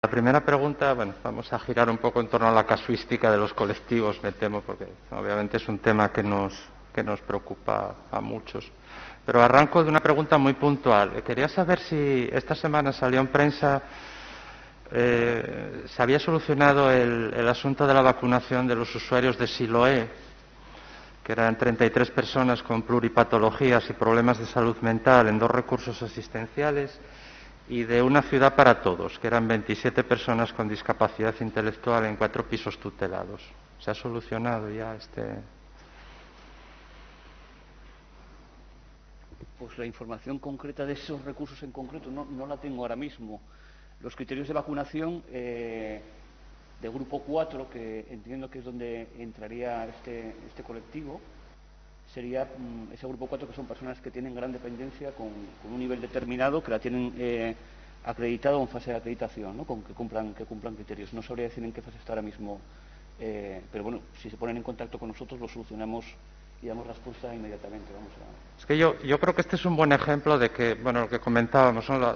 La primera pregunta, bueno, vamos a girar un poco en torno a la casuística de los colectivos, me temo, porque obviamente es un tema que nos preocupa a muchos. Pero arranco de una pregunta muy puntual. Quería saber si esta semana salió en prensa, se había solucionado el asunto de la vacunación de los usuarios de Siloé, que eran 33 personas con pluripatologías y problemas de salud mental en 2 recursos asistenciales, y de Una ciudad para todos, que eran 27 personas con discapacidad intelectual en 4 pisos tutelados. ¿Se ha solucionado ya Pues la información concreta de esos recursos en concreto no la tengo ahora mismo. Los criterios de vacunación de grupo 4, que entiendo que es donde entraría este colectivo, sería ese grupo 4, que son personas que tienen gran dependencia con un nivel determinado, que la tienen acreditado o en fase de acreditación, ¿no? que cumplan criterios. No sabría decir en qué fase está ahora mismo, pero bueno, si se ponen en contacto con nosotros lo solucionamos y damos respuesta inmediatamente. Es que yo creo que este es un buen ejemplo de que, bueno, lo que comentábamos, ¿no?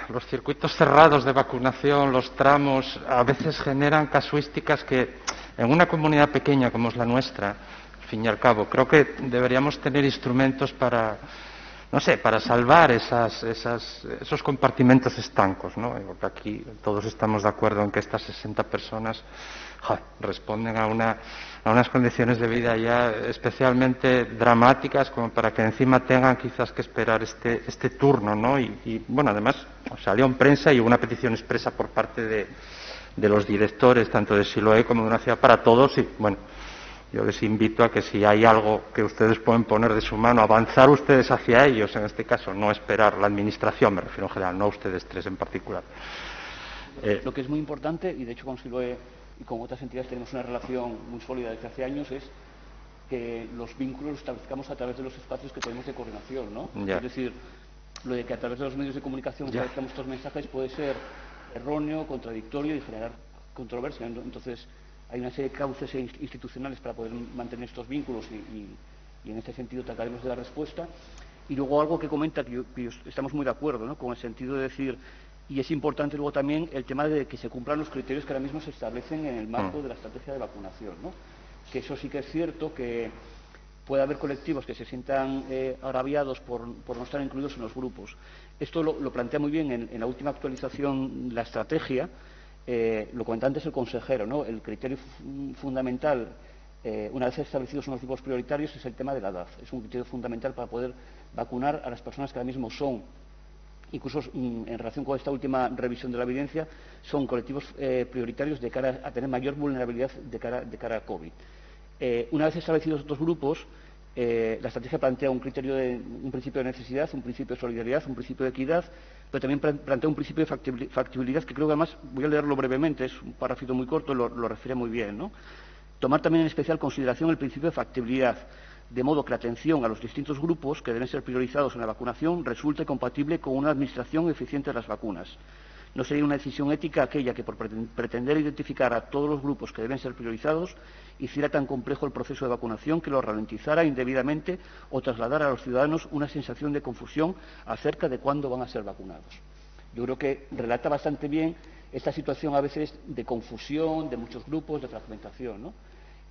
Los circuitos cerrados de vacunación, los tramos, a veces generan casuísticas que en una comunidad pequeña como es la nuestra, al fin y al cabo, creo que deberíamos tener instrumentos para, no sé, para salvar esos compartimentos estancos, ¿no? Porque aquí todos estamos de acuerdo en que estas 60 personas responden a unas condiciones de vida ya especialmente dramáticas, como para que encima tengan quizás que esperar este turno, ¿no? Y bueno, además salió en prensa y hubo una petición expresa por parte de los directores, tanto de Siloé como de Una ciudad para todos, y bueno, yo les invito a que si hay algo que ustedes pueden poner de su mano, avanzar ustedes hacia ellos, en este caso, no esperar la administración, me refiero en general, no a ustedes tres en particular. Lo que es muy importante, y de hecho con Siloé y con otras entidades tenemos una relación muy sólida desde hace años, es que los vínculos los establezcamos a través de los espacios que tenemos de coordinación, ¿no? Es decir, lo de que a través de los medios de comunicación establezcamos estos mensajes puede ser erróneo, contradictorio y generar controversia. Entonces, hay una serie de cauces institucionales para poder mantener estos vínculos y en este sentido trataremos de dar respuesta. Y luego algo que comenta, que estamos muy de acuerdo, ¿no? Con el sentido de decir, y es importante luego también el tema de que se cumplan los criterios que ahora mismo se establecen en el marco de la estrategia de vacunación, ¿no? Que eso sí que es cierto, que puede haber colectivos que se sientan agraviados por no estar incluidos en los grupos. Esto lo plantea muy bien en la última actualización la estrategia. Lo comentaba antes el consejero, ¿no? El criterio fundamental, una vez establecidos unos grupos prioritarios, es el tema de la edad. Es un criterio fundamental para poder vacunar a las personas que ahora mismo son, incluso en relación con esta última revisión de la evidencia, son colectivos prioritarios de cara a tener mayor vulnerabilidad de cara a COVID. Una vez establecidos estos grupos, la estrategia plantea un principio de necesidad, un principio de solidaridad, un principio de equidad, pero también plantea un principio de factibilidad que creo que además, voy a leerlo brevemente, es un párrafo muy corto, lo refiere muy bien, ¿no? Tomar también en especial consideración el principio de factibilidad, de modo que la atención a los distintos grupos que deben ser priorizados en la vacunación resulte compatible con una administración eficiente de las vacunas. No sería una decisión ética aquella que, por pretender identificar a todos los grupos que deben ser priorizados, hiciera tan complejo el proceso de vacunación que lo ralentizara indebidamente o trasladara a los ciudadanos una sensación de confusión acerca de cuándo van a ser vacunados. Yo creo que relata bastante bien esta situación a veces de confusión, de muchos grupos, de fragmentación, ¿no?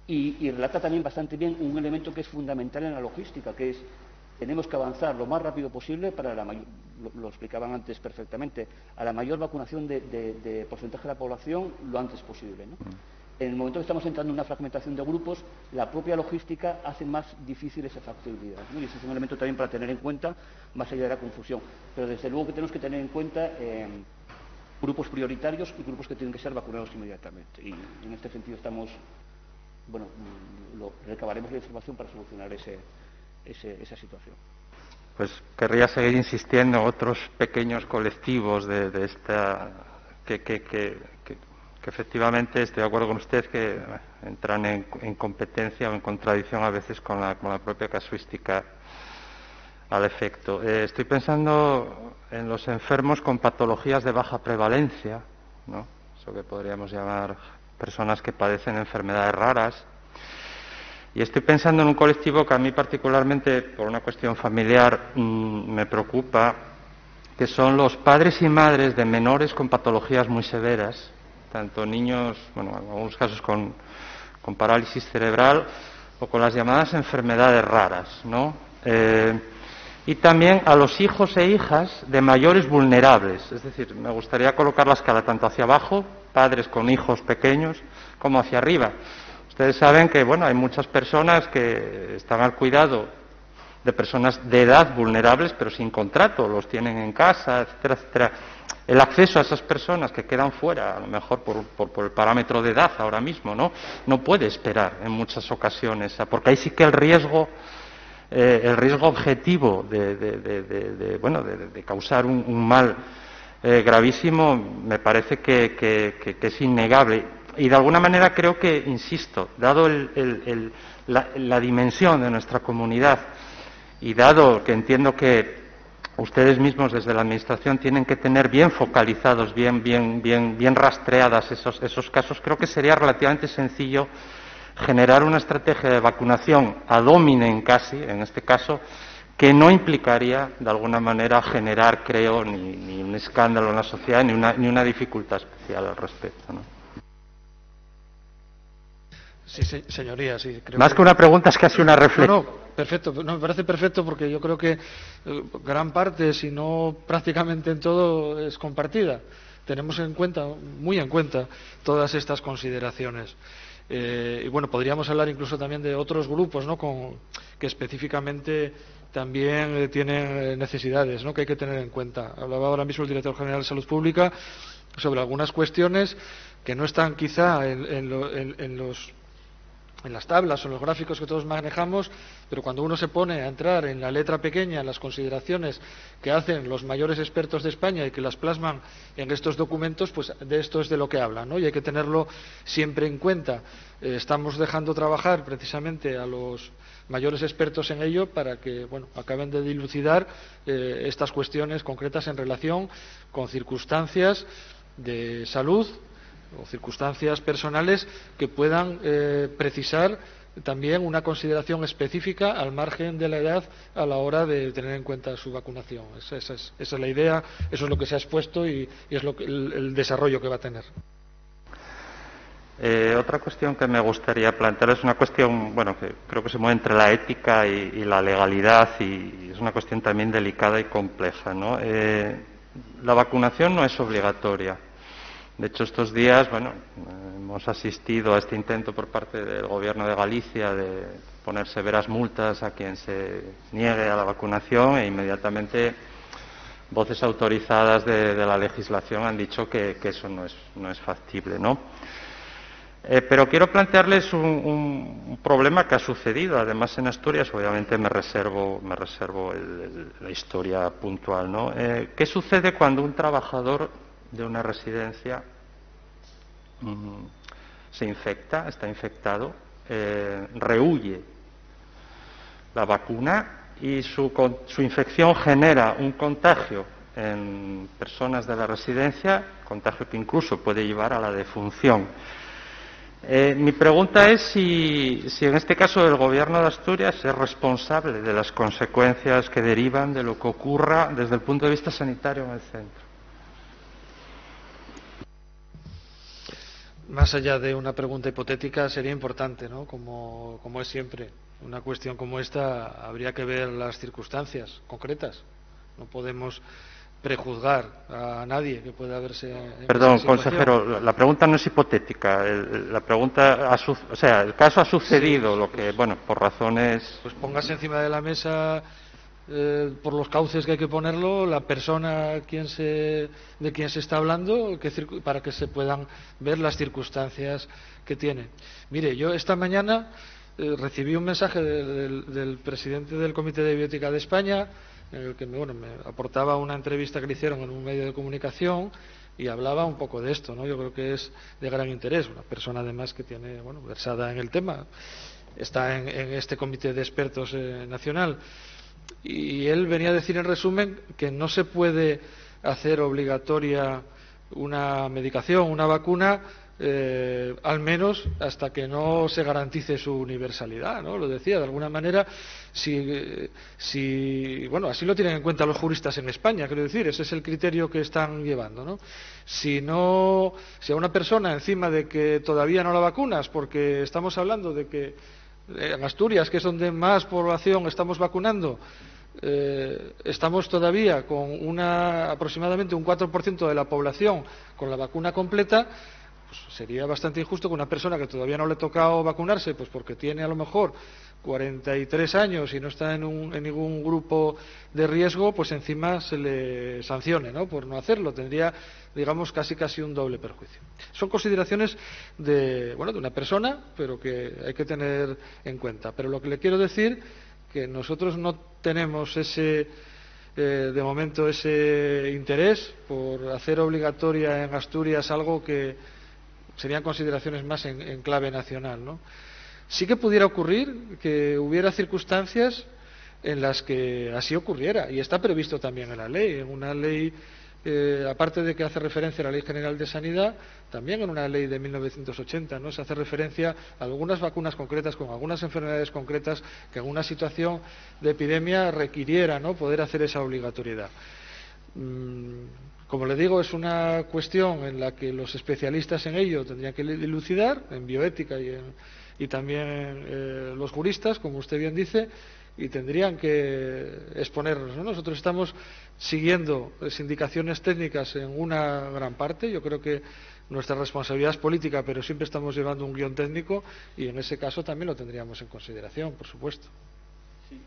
Y relata también bastante bien un elemento que es fundamental en la logística, que es tenemos que avanzar lo más rápido posible para lo explicaban antes perfectamente, a la mayor vacunación de porcentaje de la población lo antes posible, ¿no? En el momento que estamos entrando en una fragmentación de grupos, la propia logística hace más difícil esa factibilidad, ¿no? Y ese es un elemento también para tener en cuenta, más allá de la confusión. Pero desde luego que tenemos que tener en cuenta grupos prioritarios y grupos que tienen que ser vacunados inmediatamente. Y en este sentido estamos, bueno, recabaremos la información para solucionar esa situación. Pues querría seguir insistiendo en otros pequeños colectivos de esta que efectivamente estoy de acuerdo con usted, que entran en competencia o en contradicción a veces con la propia casuística al efecto. Estoy pensando en los enfermos con patologías de baja prevalencia, ¿no? Eso que podríamos llamar personas que padecen enfermedades raras. Y estoy pensando en un colectivo que a mí particularmente, por una cuestión familiar, me preocupa, que son los padres y madres de menores con patologías muy severas, tanto niños, bueno, en algunos casos con parálisis cerebral o con las llamadas enfermedades raras, ¿no? Y también a los hijos e hijas de mayores vulnerables, es decir, me gustaría colocar la escala tanto hacia abajo, padres con hijos pequeños, como hacia arriba. Ustedes saben que, bueno, hay muchas personas que están al cuidado de personas de edad vulnerables, pero sin contrato, los tienen en casa, etcétera, etcétera. El acceso a esas personas que quedan fuera, a lo mejor por el parámetro de edad ahora mismo, no puede esperar en muchas ocasiones, porque ahí sí que el riesgo objetivo de causar un mal gravísimo me parece que es innegable. Y de alguna manera creo que, insisto, dado la dimensión de nuestra comunidad y dado que entiendo que ustedes mismos desde la Administración tienen que tener bien focalizados, bien rastreadas esos casos, creo que sería relativamente sencillo generar una estrategia de vacunación ad hominem casi, en este caso, que no implicaría de alguna manera generar, creo, ni un escándalo en la sociedad ni una dificultad especial al respecto, ¿no? Sí, señoría, sí. Creo Más que una pregunta es casi una reflexión. No, perfecto. No, me parece perfecto porque yo creo que gran parte, si no prácticamente en todo, es compartida. Tenemos muy en cuenta, todas estas consideraciones. Y bueno, podríamos hablar incluso también de otros grupos, ¿no? Que específicamente también tienen necesidades, ¿no? Que hay que tener en cuenta. Hablaba ahora mismo el director general de Salud Pública sobre algunas cuestiones que no están quizá en las tablas o en los gráficos que todos manejamos, pero cuando uno se pone a entrar en la letra pequeña, en las consideraciones que hacen los mayores expertos de España y que las plasman en estos documentos, pues de esto es de lo que hablan, ¿no? Y hay que tenerlo siempre en cuenta. Estamos dejando trabajar precisamente a los mayores expertos en ello para que, bueno, acaben de dilucidar estas cuestiones concretas en relación con circunstancias de salud o circunstancias personales que puedan precisar también una consideración específica al margen de la edad a la hora de tener en cuenta su vacunación. Esa es la idea, eso es lo que se ha expuesto y es el desarrollo que va a tener. Otra cuestión que me gustaría plantear es una cuestión, bueno, que creo que se mueve entre la ética y la legalidad y es una cuestión también delicada y compleja, ¿no? La vacunación no es obligatoria. De hecho, estos días, bueno, hemos asistido a este intento por parte del Gobierno de Galicia de poner severas multas a quien se niegue a la vacunación e inmediatamente voces autorizadas de la legislación han dicho que eso no es factible, ¿no? Pero quiero plantearles un problema que ha sucedido, además en Asturias, obviamente me reservo la historia puntual, ¿no? ¿Qué sucede cuando un trabajador de una residencia se infecta, está infectado, rehúye la vacuna y su infección genera un contagio en personas de la residencia, contagio que incluso puede llevar a la defunción? Mi pregunta es si en este caso el Gobierno de Asturias es responsable de las consecuencias que derivan de lo que ocurra desde el punto de vista sanitario en el centro. Más allá de una pregunta hipotética, sería importante, ¿no? Como es siempre, una cuestión como esta, habría que ver las circunstancias concretas. No podemos prejuzgar a nadie que pueda verse en Perdón, consejero, la pregunta no es hipotética. La pregunta, el caso ha sucedido, sí, lo que, bueno, por razones. Pues póngase encima de la mesa, por los cauces que hay que ponerlo, la persona de quien se está hablando, para que se puedan ver las circunstancias que tiene. Mire, yo esta mañana recibí un mensaje del presidente del Comité de Bioética de España, en el que me aportaba una entrevista que le hicieron en un medio de comunicación y hablaba un poco de esto, ¿no? Yo creo que es de gran interés, una persona además que tiene, versada en el tema, está en este comité de expertos nacional, y él venía a decir en resumen que no se puede hacer obligatoria una medicación, una vacuna al menos hasta que no se garantice su universalidad, ¿no? Lo decía, de alguna manera, bueno, así lo tienen en cuenta los juristas en España, quiero decir, ese es el criterio que están llevando, ¿no? Si a una persona, encima de que todavía no la vacunas, porque estamos hablando de que en Asturias, que es donde más población estamos vacunando, estamos todavía con aproximadamente un 4% de la población con la vacuna completa, pues sería bastante injusto que una persona que todavía no le ha tocado vacunarse, pues porque tiene a lo mejor 43 años y no está en ningún grupo de riesgo, pues encima se le sancione, ¿no?, por no hacerlo. Tendría, digamos, casi un doble perjuicio. Son consideraciones de una persona, pero que hay que tener en cuenta. Pero lo que le quiero decir que nosotros no tenemos de momento ese interés por hacer obligatoria en Asturias algo que serían consideraciones más en clave nacional, ¿no? Sí que pudiera ocurrir que hubiera circunstancias en las que así ocurriera, y está previsto también en la ley, en una ley, aparte de que hace referencia a la Ley General de Sanidad, también en una ley de 1980, ¿no?, se hace referencia a algunas vacunas concretas con algunas enfermedades concretas que en una situación de epidemia requiriera, ¿no?, poder hacer esa obligatoriedad. Como le digo, es una cuestión en la que los especialistas en ello tendrían que dilucidar, en bioética y también los juristas, como usted bien dice, y tendrían que exponernos, ¿no? Nosotros estamos siguiendo las indicaciones técnicas en una gran parte. Yo creo que nuestra responsabilidad es política, pero siempre estamos llevando un guión técnico y en ese caso también lo tendríamos en consideración, por supuesto. Sí.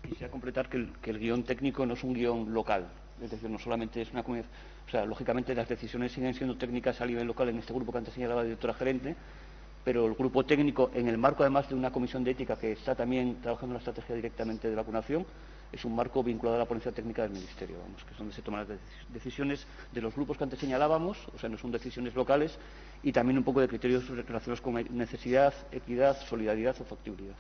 Quisiera completar que el guión técnico no es un guión local, es decir, no solamente es una comunidad, o sea, lógicamente las decisiones siguen siendo técnicas a nivel local en este grupo que antes señalaba la directora gerente, pero el grupo técnico, en el marco además de una comisión de ética que está también trabajando en la estrategia directamente de vacunación, es un marco vinculado a la ponencia técnica del Ministerio, que es donde se toman las decisiones de los grupos que antes señalábamos, o sea, no son decisiones locales, y también un poco de criterios relacionados con necesidad, equidad, solidaridad o factibilidad.